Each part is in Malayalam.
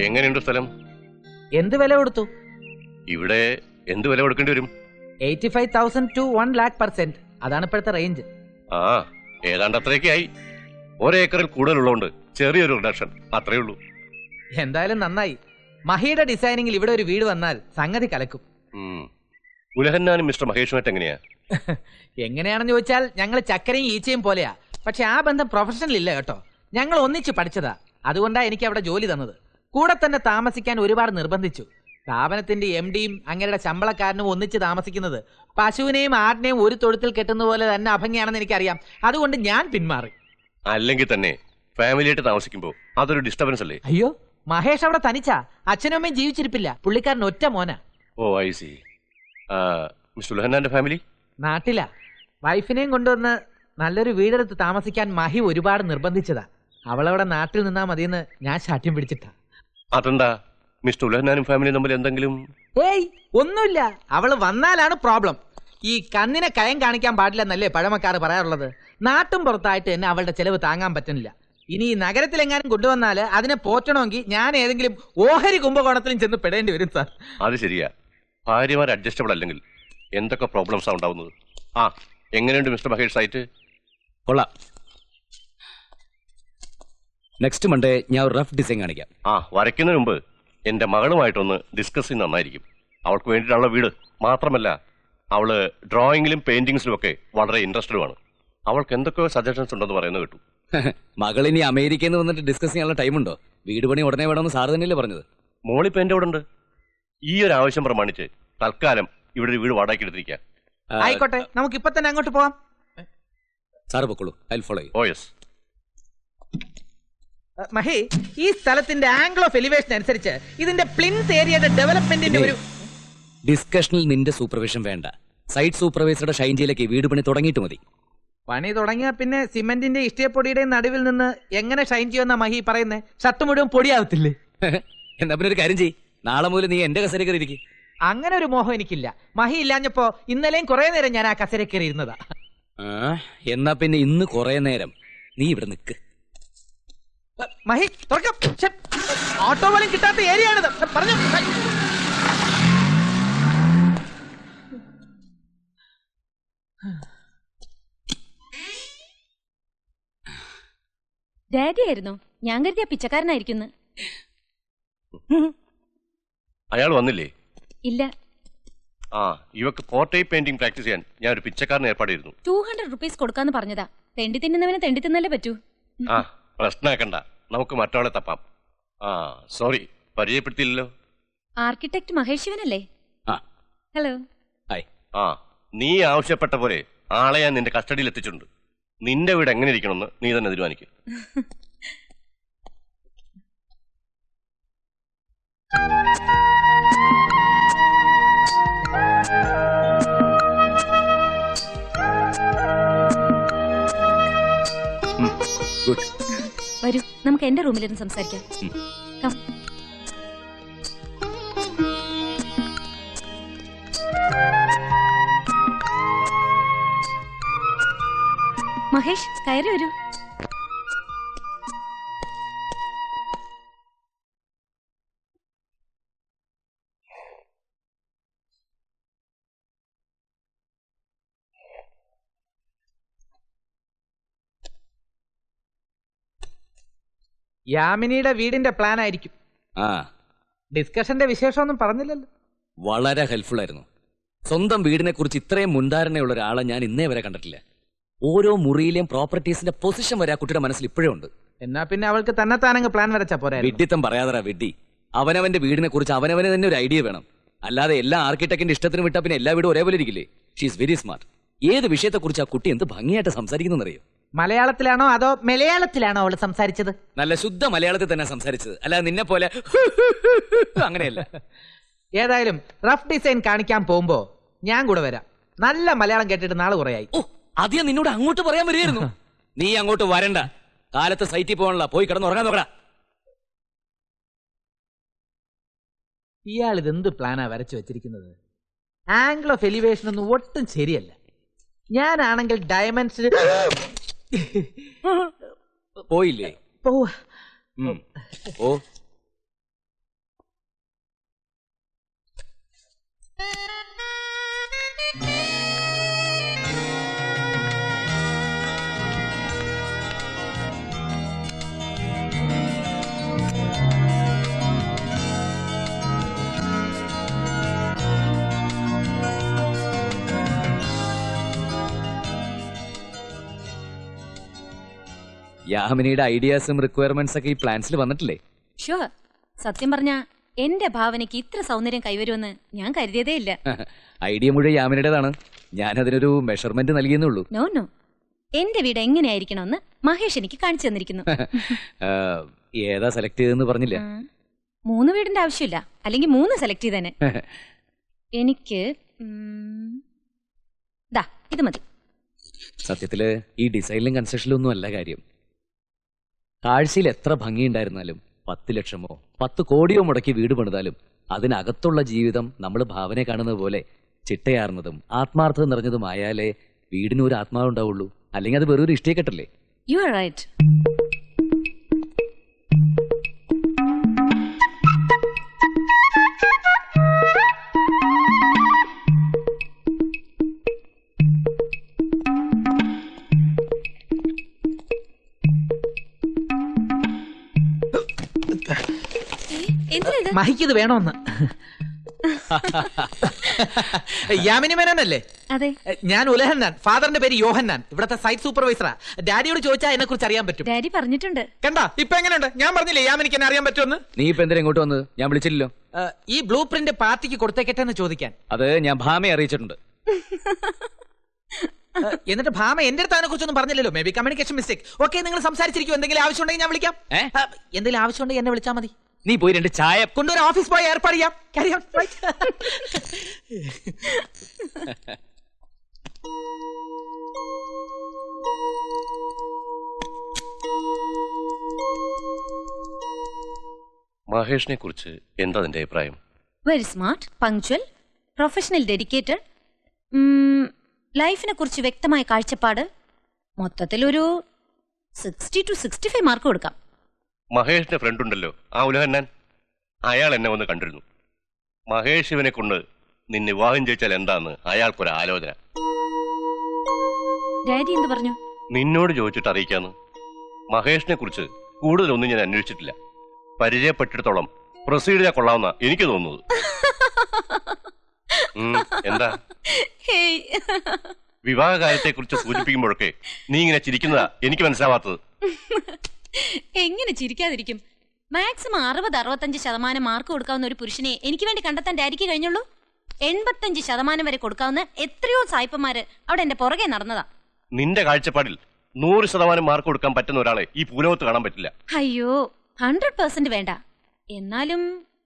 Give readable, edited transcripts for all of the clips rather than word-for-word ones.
എങ്ങനെയുണ്ട് സ്ഥലം? എന്ത് വില കൊടുത്തു? ഇവിടെ എന്ത് വില കൊടുക്കേണ്ടി വരും? 85,000 to 1,00,000%. അതാണ് ഇപ്പോഴത്തെ റേഞ്ച്. ആ, ഏതാണ്ട് അത്രയൊക്കെ ആയി. ഒരേക്കറിൽ കൂടുതലുള്ളതുകൊണ്ട് ചെറിയൊരു റിഡക്ഷൻ, അത്രേ ഉള്ളൂ. എന്തായാലും നന്നായി. മഹിയുടെ ഡിസൈനിങ്ങിൽ ഇവിടെ ഒരു വീട് വന്നാൽ സംഗതി കലക്കും. ഉലഹന്നാനും മിസ്റ്റർ മഹേഷുമായിട്ട് എങ്ങനെയാ? എങ്ങനെയാണെന്ന് ചോദിച്ചാൽ ഞങ്ങൾ ചക്കരയും ഈച്ചയും പോലെയാ. പക്ഷെ ആ ബന്ധം പ്രൊഫഷണൽ ഇല്ല കേട്ടോ. ഞങ്ങൾ ഒന്നിച്ച് പഠിച്ചതാ. അതുകൊണ്ടാ എനിക്ക് അവിടെ ജോലി തന്നത്. കൂടെ തന്നെ താമസിക്കാൻ ഒരുപാട് നിർബന്ധിച്ചു. സ്ഥാപനത്തിന്റെ MDയും അങ്ങയുടെ ശമ്പളക്കാരനും ഒന്നിച്ച് താമസിക്കുന്നത് പശുവിനെയും ആടിനെയും ഒരു തൊഴുത്തിൽ കെട്ടുന്ന പോലെ തന്നെ അഭംഗിയാണെന്ന് എനിക്കറിയാം. അതുകൊണ്ട് ഞാൻ പിന്മാറി. അല്ലെങ്കിൽ തന്നെ ഫാമിലിയായിട്ട് താമസിക്കുമ്പോ അതൊരു ഡിസ്റ്റർബൻസ് അല്ലേ? അയ്യോ, മഹേഷ് അവിടെ തനിച്ചാ. അച്ഛനും അമ്മയും ജീവിച്ചിരിപ്പില്ല. പുള്ളിക്കാരൻ ഒറ്റ മോനാ. ഓ, ഐ സി. മിസ്റ്റർ ഉലഹന്നാന്റെ ഫാമിലി നാട്ടിലാ. വൈഫിനെയും കൊണ്ടുവന്ന് നല്ലൊരു വീടെടുത്ത് താമസിക്കാൻ മഹി ഒരുപാട് നിർബന്ധിച്ചതാ. അവളവിടെ നാട്ടിൽ നിന്നാ മതിയെന്ന് ഞാൻ ശാഠ്യം പിടിച്ചിട്ടാ. അതെന്താ മിസ്റ്റർ ഉലഹന്നാനും ഫാമിലിയും തമ്മിൽ എന്തെങ്കിലും? ഏയ്, ഒന്നുമില്ല. അവള് വന്നാലാണ് പ്രോബ്ലം. ഈ കണ്ണിനെ കയം കാണിക്കാൻ പാടില്ലെന്നല്ലേ പഴമക്കാർ പറയാറുള്ളത്. നാട്ടും പുറത്തായിട്ട് തന്നെ അവളുടെ ചെലവ് താങ്ങാൻ പറ്റുന്നില്ല. ഇനി ഈ നഗരത്തിലെങ്ങാനും കൊണ്ടുവന്നാല് അതിനെ പോറ്റണമെങ്കിൽ ഞാൻ ഏതെങ്കിലും ഓഹരി കുംഭകോണത്തിലും ചെന്ന് പെടേണ്ടി വരും സാർ. അത് ശരിയാ. ഭാര്യമാർ അഡ്ജസ്റ്റബിൾ അല്ലെങ്കിൽ എന്തൊക്കെ പ്രോബ്ലംസാ ഉണ്ടാവുന്നത്. എങ്ങനെയുണ്ട് മിസ്റ്റർ മഹേഷ് സൈറ്റ്? കൊള്ളാം. നെക്സ്റ്റ് മൺഡേ ഞാൻ ഒരു റഫ് ഡിസൈൻ കാണിക്കാം. വരയ്ക്കുന്നതിന് മുമ്പ് എന്റെ മകളുമായിട്ടൊന്ന് ഡിസ്കസ് ചെയ്യുന്ന നന്നായിരിക്കും. അവൾക്ക് വേണ്ടിയിട്ടുള്ള വീട് മാത്രമല്ല, അവള് ഡ്രോയിങ്ങിലും പെയിന്റിങ്സിലും ഒക്കെ വളരെ ഇൻട്രസ്റ്റഡ് ആണ്. അവൾക്ക് എന്തൊക്കെയോ സജഷൻസ് ഉണ്ടെന്ന് പറയുന്നത് കേട്ടു. മകൾ ഇനി അമേരിക്കയിൽ നിന്ന് വന്നിട്ട് ഡിസ്കസ് ചെയ്യാനുള്ള ടൈമുണ്ടോ? വീട് പണി ഉടനെ വേണമെന്ന് സാർ തന്നെയല്ലേ പറഞ്ഞത്? മോളിപ്പോ എന്റെ കൂടെ ഉണ്ട്. ഈ ഒരു ആവശ്യം പ്രമാണിച്ച് തൽക്കാലം ഇവിടെ ഒരു വീട് വാടകയ്ക്ക് എടുത്തിരിക്കാം. ആയിക്കോട്ടെ, നമുക്ക് ഇപ്പൊ തന്നെ അങ്ങോട്ട് പോവാം. സാറ് പൊക്കോളൂ, I will follow you. Oh yes. Mahi, ഈ സ്ഥലത്തിന്റെ ആംഗിൾ ഓഫ് എലിവേഷൻ അനുസരിച്ച് ഇതിന്റെ പ്ലിൻത്ത് ഏരിയയുടെ ഡെവലപ്മെന്റിന്റെ ഒരു ഡിസ്കഷനിൽ നിന്റെ സൂപ്പർവിഷൻ വേണ്ട. സൈറ്റ് സൂപ്പർവൈസറുടെ ഷൈൻ ജിയിലേക്ക് വീട് പണി തുടങ്ങിയിട്ട് മതി. പണി തുടങ്ങിയ പിന്നെ സിമെന്റിന്റെ ഇഷ്ടിയപ്പൊടിയുടെയും നടുവിൽ നിന്ന് എങ്ങനെ ഷൈൻ ചെയ്യുമെന്ന മഹി പറയുന്നേ? ഷർട്ട് മുഴുവൻ പൊടിയാവത്തില്ലേ? എന്നാ പിന്നെ ഒരു കാര്യം ചെയ്യ്, നാളെ മുതൽ നീ എന്റെ കസേര കയറി ഇരിക്കും. അങ്ങനെ ഒരു മോഹം എനിക്കില്ല. മഹി ഇല്ലാഞ്ഞപ്പോ ഇന്നലെയും കുറെ നേരം ഞാൻ ആ കസേര കയറി ഇരുന്നതാ. എന്നാ പിന്നെ ഇന്ന് കുറെ നേരം നീ ഇവിടെ നിൽക്ക്. മഹി, തുറക്കാം. ഓട്ടോ പോലും കിട്ടാത്ത ഏരിയ ആണിത്. പറഞ്ഞു. ഡാഡി ആയിരുന്നോ? ഞാൻ കരുതിയ പിച്ചക്കാരനായിരിക്കുന്നു. അയാൾ വന്നില്ലേ? ഇല്ല. ഇവക്ക് പോർട്രേറ്റ് പെയിന്റിംഗ് പ്രാക്ടീസ് ചെയ്യാൻ ഞാൻ ഒരു പിച്ചക്കാരനെ ഏർപ്പാട് ചെയ്തിരുന്നു. 200 rupees കൊടുക്കാന്ന് പറഞ്ഞതാ. തെണ്ടി തിന്നുന്നവനെ തെണ്ടി തിന്നല്ലേ പറ്റൂ. പ്രശ്നമാക്കണ്ട, നമുക്ക് മറ്റൊരാളെ തപ്പാം. സോറി, പരിചയപ്പെടുത്തിയില്ലല്ലോ. ആർക്കിടെക്ട് മഹേഷ് ശിവനല്ലേ? ഹലോ. ഹായ്. നീ ആവശ്യപ്പെട്ട പോലെ ആളെ ഞാൻ നിന്റെ കസ്റ്റഡിയിൽ എത്തിച്ചിട്ടുണ്ട്. നിന്റെ വീട് എങ്ങനെ ഇരിക്കണമെന്ന് നീ തന്നെ തീരുമാനിക്കും. വരൂ, നമുക്ക് എന്റെ റൂമിലിരുന്ന് സംസാരിക്കാം. മഹേഷ്, കയറി വരൂ. യാമിനിയുടെ വീടിന്റെ പ്ലാൻ ആയിരിക്കും. ഡിസ്കഷന്റെ വിശേഷമൊന്നും പറഞ്ഞില്ലല്ലോ. വളരെ ഹെൽപ്ഫുൾ ആയിരുന്നു. സ്വന്തം വീടിനെ കുറിച്ച് ഇത്രയും മുൻധാരണയുള്ള ഒരാളെ ഞാൻ ഇന്നേ വരെ കണ്ടിട്ടില്ല. ഓരോ മുറിയിലെയും പ്രോപ്പർട്ടീസിന്റെ പൊസിഷൻ വരെ ആ കുട്ടിയുടെ മനസ്സിൽ ഇപ്പോഴും ഉണ്ട്. എന്നാ പിന്നെ അവൾക്ക് തന്നെത്താനങ്ങ് പ്ലാൻ വരച്ചാ പോരാ. വിഡ്ഢിത്തം പറയാതറാ വിഡ്ഢി. അവനവന്റെ വീടിനെ കുറിച്ച് അവനവന് തന്നെ ഒരു ഐഡിയ വേണം. അല്ലാതെ എല്ലാ ആർക്കിടെക്റ്റിന്റെ ഇഷ്ടത്തിന് വിട്ടാ പിന്നെ എല്ലാ വീടും ഒരേപോലെ ഇരിക്കില്ലേ? She's very smart. ഏത് വിഷയത്തെ കുറിച്ച് ആ കുട്ടി എന്ത് ഭംഗിയായിട്ട് സംസാരിക്കുന്നറിയോ? മലയാളത്തിലാണോ അതോ മലയാളത്തിലാണോ അവള് സംസാരിച്ചത്? നല്ല ശുദ്ധ മലയാളത്തിൽ തന്നെ സംസാരിച്ചത്, അല്ലാതെ നിന്നെ പോലെ അങ്ങനെയല്ല. ഏതായാലും റഫ് ഡിസൈൻ കാണിക്കാൻ പോകുമ്പോ ഞാൻ കൂടെ വരാം. നല്ല മലയാളം കേട്ടിട്ട് നാളെ കുറയായി. അത് ഞാൻ നിന്നോട് അങ്ങോട്ട് പറയാൻ വരികയായിരുന്നു. നീ അങ്ങോട്ട് വരണ്ട. കാലത്ത് സൈറ്റിൽ പോകാനുള്ള, പോയി കിടന്നുറങ്ങാൻ നോക്കടാ. ഇയാൾ ഇതെന്ത് പ്ലാനാ വരച്ചു വെച്ചിരിക്കുന്നത്? ആംഗിൾ ഓഫ് എലിവേഷൻ ഒന്നും ഒട്ടും ശരിയല്ല. ഞാനാണെങ്കിൽ ഡയമെൻഷൻ പോയില്ലേ? പോവാ. ഓ യാമിനിയുടെ ഐഡിയാസും റിക്വയർമെന്റ്സ് ഒക്കെ ഈ പ്ലാൻസിൽ വന്നിട്ടില്ലേ? ഷുവർ. സത്യം പറഞ്ഞ എന്റെ ഭാവനയ്ക്ക് ഇത്ര സൗന്ദര്യം കൈവരുമെന്ന് ഞാൻ കരുതിയതേ ഇല്ല. ഐഡിയ മുഴുവൻ യാമിനിയുടേതാണ്. ഞാൻ അതിനൊരു മെഷർമെന്റ് നൽകിയെന്നേ ഉള്ളൂ. നോ നോ, എന്റെ വീട് എങ്ങനെയായിരിക്കണമെന്ന് മഹേഷ് എനിക്ക് കാണിച്ചു തന്നിരിക്കുന്നു. ഏതാ സെലക്ട് ചെയ്തെന്ന് പറഞ്ഞില്ല. 3 വീടിന്റെ ആവശ്യമില്ല, അല്ലെങ്കിൽ 3 സെലക്ട് ചെയ്തേനെ. എനിക്ക് ദാ ഇത് മതി. സത്യത്തില് ഈ ഡിസൈനിലും കൺസ്ട്രക്ഷനിലും ഒന്നും അല്ല കാര്യം. കാഴ്ചയിൽ എത്ര ഭംഗിയുണ്ടായിരുന്നാലും 10 ലക്ഷമോ 10 കോടിയോ മുടക്കി വീട് പണിതാലും അതിനകത്തുള്ള ജീവിതം നമ്മൾ ഭാവന കാണുന്നത് പോലെ ചിട്ടയാർന്നതും ആത്മാർത്ഥത നിറഞ്ഞതും ആയാലേ വീടിന് ഒരു ആത്മാവ് ഉണ്ടാവുള്ളൂ. അല്ലെങ്കിൽ അത് വെറൊരു ഇഷ്ടികെട്ടല്ലേ? You are right. മഹിക്ക് ഇത് വേണോന്ന്. യാമിനി മേനോനല്ലേ? അതെ. ഞാൻ ഉലഹന്നാൻ. ഫാദറിന്റെ പേര് യോഹന്നാൻ. ഇവിടത്തെ സൈറ്റ് സൂപ്പർവൈസറാ. ഡാഡിയോട് ചോദിച്ചാൽ എന്നെ കുറിച്ച് അറിയാൻ പറ്റും. ഡാഡി പറഞ്ഞിട്ടുണ്ട്. കണ്ടാ ഇപ്പൊ എങ്ങനെയുണ്ട്? ഞാൻ പറഞ്ഞില്ലേ യാമിനിക്ക് എന്നെ അറിയാൻ പറ്റുമെന്ന്. നീ ഇപ്പൊ എന്തിനാ ഇങ്ങോട്ട് വന്നത്? ഞാൻ വിളിച്ചില്ലല്ലോ. ഈ ബ്ലൂ പ്രിന്റ് പാർട്ടിക്ക് കൊടുത്തേക്കട്ടെ എന്ന് ചോദിക്കാൻ. അത് ഞാൻ ഭാമയെ അറിയിച്ചിട്ടുണ്ട്. എന്നിട്ട് ഭാമ എന്റെ അടുത്ത് അതിനെ കുറിച്ചൊന്നും പറഞ്ഞില്ലല്ലോ. May be communication mistake. Okay, നിങ്ങൾ സംസാരിച്ചിരിക്കും. എന്തെങ്കിലും ആവശ്യം ഉണ്ടെങ്കിൽ ഞാൻ വിളിക്കാം. എന്തെങ്കിലും ആവശ്യം ഉണ്ടെങ്കിൽ എന്നെ വിളിച്ചാൽ മതി. നീ പോയി 2 ചായ കൊണ്ടുവരാൻ ഓഫീസ് പോയി ഏർപ്പാട് ചെയ്യാം. Carry on, right? മഹേഷിനെ കുറിച്ച് എന്താ നിന്റെ അഭിപ്രായം? Very smart, punctual, professional, dedicated, ലൈഫിനെ കുറിച്ച് വ്യക്തമായ കാഴ്ചപ്പാട്. മൊത്തത്തിൽ ഒരു 60 to 65 മാർക്ക് കൊടുക്കാം. മഹേഷിന്റെ ഫ്രണ്ട് ഉണ്ടല്ലോ, ആ ഉലഹന്നാൻ, അയാൾ എന്നെ വന്ന് കണ്ടിരുന്നു. മഹേഷ് ഇവനെ കൊണ്ട് നിന്നെ വിവാഹം ചെയ്യിച്ചാൽ എന്താന്ന് അയാൾക്കൊരു ആലോചന. ഡാഡി എന്ത് പറഞ്ഞു? നിന്നോട് ചോദിച്ചിട്ട് അറിയിക്കാന്ന്. മഹേഷിനെ കുറിച്ച് കൂടുതലൊന്നും ഞാൻ അന്വേഷിച്ചിട്ടില്ല. പരിചയപ്പെട്ടിടത്തോളം പ്രൊസീഡ് ചെയ്യാൻ കൊള്ളാവുന്ന എനിക്ക് തോന്നുന്നത്. എന്താ വിവാഹ കാര്യത്തെ കുറിച്ച് സൂചിപ്പിക്കുമ്പോഴൊക്കെ നീ ഇങ്ങനെ ചിരിക്കുന്നതാ എനിക്ക് മനസ്സിലാവാത്തത്. എങ്ങനെ ചിരിക്കാതിരിക്കും? മാക്സിമം 60-65% മാർക്ക് കൊടുക്കാവുന്ന ഒരു പുരുഷനെ എനിക്ക് വേണ്ടി കണ്ടെത്താൻ ഡാഡിക്ക് കഴിഞ്ഞുള്ളൂ. 85% വരെ കൊടുക്കാവുന്ന എത്രയോ സായിപ്പന്മാര് അവിടെ എന്റെ പുറകെ നടന്നതാ. നിന്റെ കാഴ്ചപ്പാടിൽ 100% മാർക്ക് കൊടുക്കാൻ പറ്റുന്ന ഒരാളെ ഈ ഭൂലോകത്ത് കാണാൻ പറ്റില്ല. അയ്യോ, 100% വേണ്ട, എന്നാലും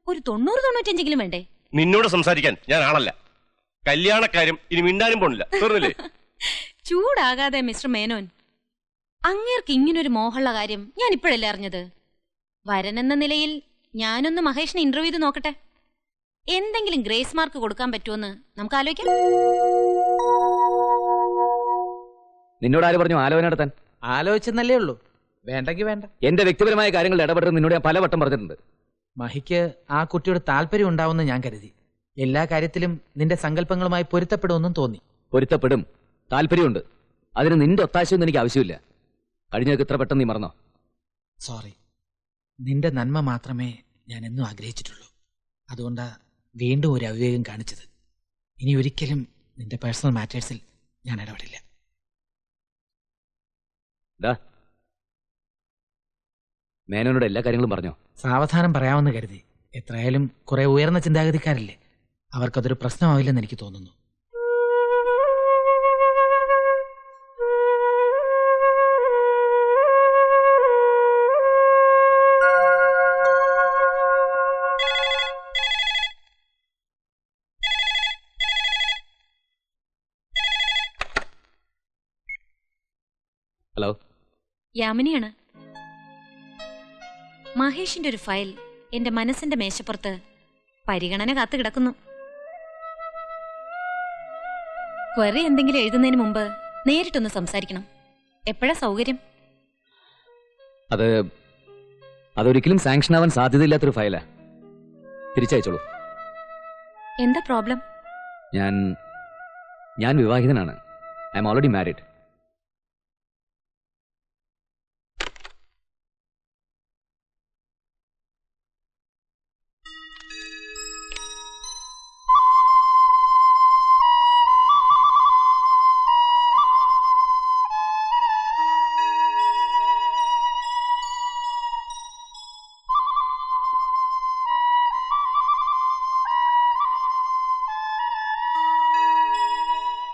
ഒരു 90-95 വേണ്ടേ? നിന്നോട് സംസാരിക്കാൻ ഞാൻ ആളല്ല. കല്യാണക്കാര്യം ഇനി മിണ്ടാനും പോണില്ല. തീർന്നില്ലേ? ചൂടാകാതെ മിസ്റ്റർ മേനോൻ. അങ്ങേർക്ക് ഇങ്ങനൊരു മോഹമുള്ള കാര്യം ഞാൻ ഇപ്പോഴല്ലേ അറിഞ്ഞത്. വരനെന്ന നിലയിൽ ഞാനൊന്ന് മഹേഷിനെ ഇന്റർവ്യൂ ചെയ്ത് നോക്കട്ടെ. എന്തെങ്കിലും ഗ്രേസ് മാർക്ക് കൊടുക്കാൻ പറ്റുമെന്ന് നമുക്ക് ആലോചിക്കാം. നിന്നോട് ആര് പറഞ്ഞു ആലോചന നടത്താൻ? ആലോചിച്ചെന്നല്ലേ ഉള്ളൂ. വേണ്ടെങ്കിൽ വേണ്ട. എന്റെ വ്യക്തിപരമായ കാര്യങ്ങളിൽ ഇടപെടുന്നത് നിന്നോട് ഞാൻ പലവട്ടം പറഞ്ഞിട്ടുണ്ട്. മഹിക്ക് ആ കുട്ടിയോട് താല്പര്യം ഉണ്ടാവുമെന്ന് ഞാൻ കരുതി. എല്ലാ കാര്യത്തിലും നിന്റെ സങ്കല്പങ്ങളുമായി പൊരുത്തപ്പെടുമെന്നും തോന്നി. പൊരുത്തപ്പെടും, താല്പര്യമുണ്ട്. അതിന് നിന്റെ ഒത്താശയൊന്നും എനിക്ക് ആവശ്യമില്ല. കഴിഞ്ഞതൊക്കെ ഇത്ര പെട്ടെന്ന് നീ മറന്നോ? സോറി. നിന്റെ നന്മ മാത്രമേ ഞാൻ എന്നും ആഗ്രഹിച്ചിട്ടുള്ളൂ. അതുകൊണ്ടാ വീണ്ടും ഒരു അവിവേകം കാണിച്ചത്. ഇനി ഒരിക്കലും നിന്റെ പേഴ്സണൽ മാറ്റേഴ്സിൽ ഞാൻ ഇടപെടില്ല. മേനോനോട് എല്ലാ കാര്യങ്ങളും പറഞ്ഞോ? സാവധാനം പറയാമെന്ന് കരുതി. എത്രയായാലും കുറെ ഉയർന്ന ചിന്താഗതിക്കാരല്ലേ, അവർക്കതൊരു പ്രശ്നമാവില്ലെന്ന് എനിക്ക് തോന്നുന്നു. ഹലോ, യാമിനിയാണ്. മഹേഷിന്റെ ഒരു ഫയൽ എന്റെ മനസ്സിന്റെ മേശപ്പുറത്ത് പരിഗണന കാത്തു കിടക്കുന്നു. ക്വറി എന്തെങ്കിലും എഴുതുന്നതിന് മുമ്പ് നേരിട്ടൊന്ന് സംസാരിക്കണം. എപ്പോഴാ സൗകര്യം? അതൊരിക്കലും സാങ്ഷൻ ആവാൻ സാധ്യതയില്ലാത്തൊരു ഫയലാ. തിരിച്ചയച്ചോളൂ. എന്താ പ്രോബ്ലം? ഞാൻ വിവാഹിതനാണ്. I am already married.